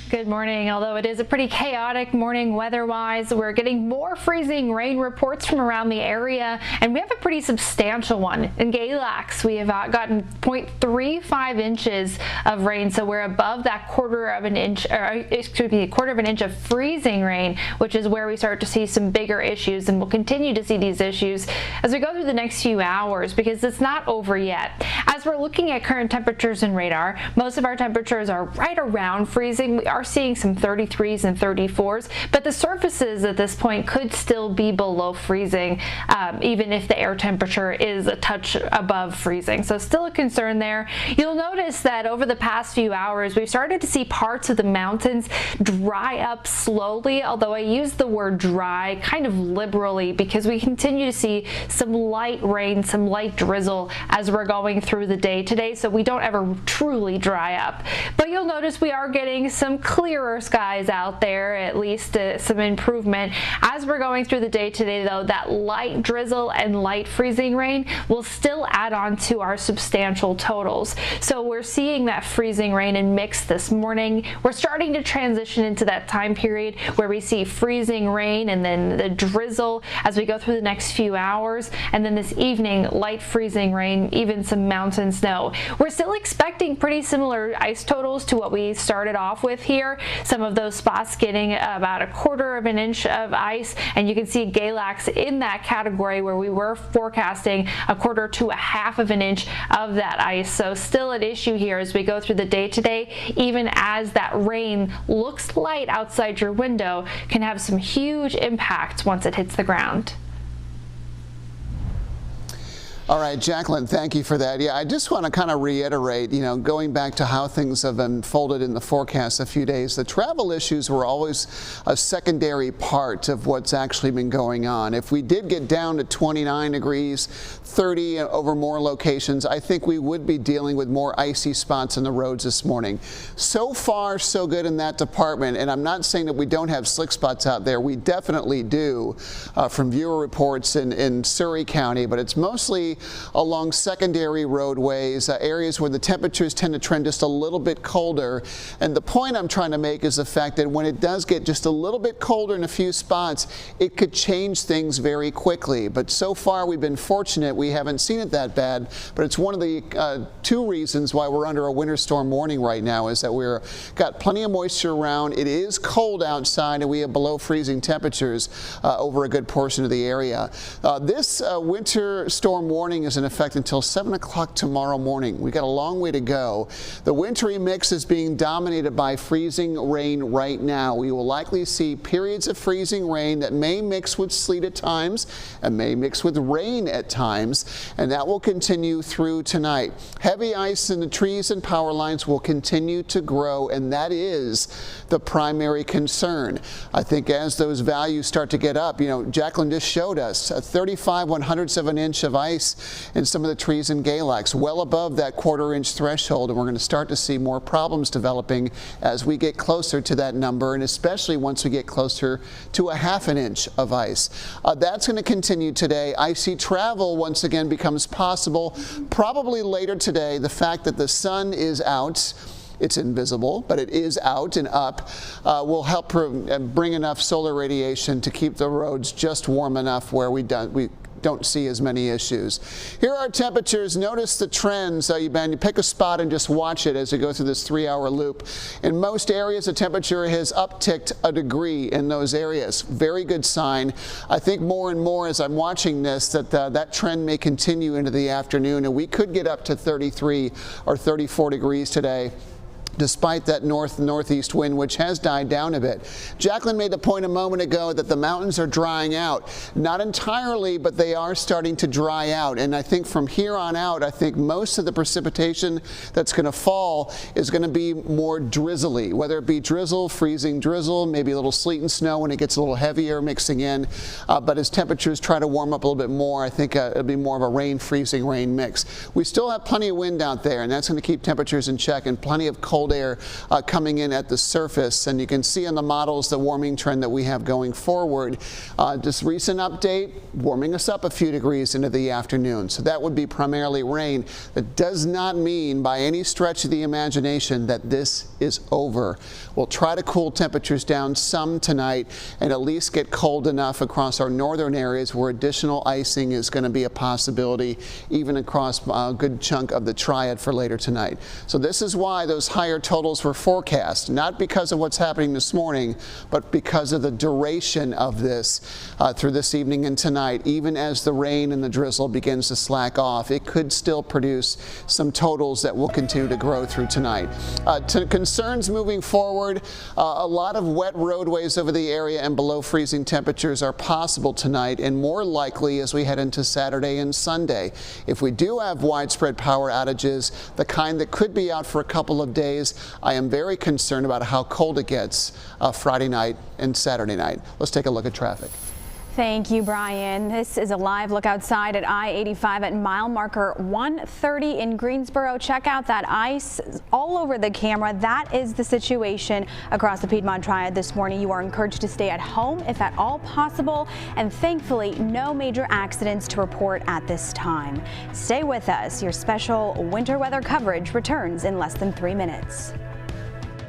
Good morning. Although it is a pretty chaotic morning weather-wise, we're getting more freezing rain reports from around the area, and we have a pretty substantial one. In Galax, we have gotten 0.35 inches of rain, so we're above that quarter of an inch of freezing rain, which is where we start to see some bigger issues, and we'll continue to see these issues as we go through the next few hours because it's not over yet. As we're looking at current temperatures and radar, most of our temperatures are right around freezing. We are seeing some 33s and 34s, but the surfaces at this point could still be below freezing, even if the air temperature is a touch above freezing. So still a concern there. You'll notice that over the past few hours, we've started to see parts of the mountains dry up slowly, although I use the word dry kind of liberally because we continue to see some light rain, some light drizzle as we're going through the day today, so we don't ever truly dry up. But you'll notice we are getting some clearer skies out there, at least some improvement. As we're going through the day today, though, that light drizzle and light freezing rain will still add on to our substantial totals. So we're seeing that freezing rain and mix this morning. We're starting to transition into that time period where we see freezing rain and then the drizzle as we go through the next few hours, and then this evening light freezing rain, even some mountain snow. We're still expecting pretty similar ice totals to what we started off with here. Some of those spots getting about a quarter of an inch of ice, and you can see Galax in that category where we were forecasting a quarter to a half of an inch of that ice. So still an issue here as we go through the day today, even as that rain looks light outside your window, can have some huge impacts once it hits the ground. All right, Jacqueline, thank you for that. Yeah, I just want to kind of reiterate, going back to how things have unfolded in the forecast a few days, the travel issues were always a secondary part of what's actually been going on. If we did get down to 29 degrees, 30 over more locations, I think we would be dealing with more icy spots on the roads this morning. So far, so good in that department, and I'm not saying that we don't have slick spots out there. We definitely do from viewer reports in Surry County, but it's mostly along secondary roadways, areas where the temperatures tend to trend just a little bit colder. And the point I'm trying to make is the fact that when it does get just a little bit colder in a few spots, it could change things very quickly. But so far we've been fortunate. We haven't seen it that bad, but it's one of the two reasons why we're under a winter storm warning right now is that we're got plenty of moisture around. It is cold outside and we have below freezing temperatures over a good portion of the area. This winter storm warning is in effect until 7 o'clock tomorrow morning. We got a long way to go. The wintry mix is being dominated by freezing rain right now. We will likely see periods of freezing rain that may mix with sleet at times and may mix with rain at times, and that will continue through tonight. Heavy ice in the trees and power lines will continue to grow, and that is the primary concern. I think as those values start to get up, Jacqueline just showed us a 35/100ths of an inch of ice in some of the trees in Galax, well above that quarter-inch threshold, and we're going to start to see more problems developing as we get closer to that number, and especially once we get closer to a half an inch of ice. That's going to continue today. Icy travel once again becomes possible, probably later today. The fact that the sun is out, it's invisible, but it is out and up, will help bring enough solar radiation to keep the roads just warm enough where we don't see as many issues. Here are our temperatures. Notice the trends. You pick a spot and just watch it as you go through this 3-hour loop. In most areas, the temperature has upticked a degree in those areas. Very good sign. I think more and more as I'm watching this that trend may continue into the afternoon, and we could get up to 33 or 34 degrees today, despite that northeast wind, which has died down a bit. Jacqueline made the point a moment ago that the mountains are drying out. Not entirely, but they are starting to dry out. And I think from here on out, I think most of the precipitation that's going to fall is going to be more drizzly, whether it be drizzle, freezing drizzle, maybe a little sleet and snow when it gets a little heavier mixing in. But as temperatures try to warm up a little bit more, I think it'll be more of a rain, freezing rain mix. We still have plenty of wind out there, and that's going to keep temperatures in check, and plenty of cold cold air coming in at the surface. And you can see on the models the warming trend that we have going forward. This recent update warming us up a few degrees into the afternoon. So that would be primarily rain. That does not mean by any stretch of the imagination that this is over. We'll try to cool temperatures down some tonight and at least get cold enough across our northern areas where additional icing is going to be a possibility, even across a good chunk of the Triad for later tonight. So this is why those higher totals were forecast, not because of what's happening this morning, but because of the duration of this through this evening and tonight. Even as the rain and the drizzle begins to slack off, it could still produce some totals that will continue to grow through tonight. To concerns moving forward, a lot of wet roadways over the area and below freezing temperatures are possible tonight and more likely as we head into Saturday and Sunday. If we do have widespread power outages, the kind that could be out for a couple of days, I am very concerned about how cold it gets Friday night and Saturday night. Let's take a look at traffic. Thank you, Brian. This is a live look outside at I-85 at mile marker 130 in Greensboro. Check out that ice all over the camera. That is the situation across the Piedmont Triad this morning. You are encouraged to stay at home if at all possible, and thankfully no major accidents to report at this time. Stay with us. Your special winter weather coverage returns in less than 3 minutes.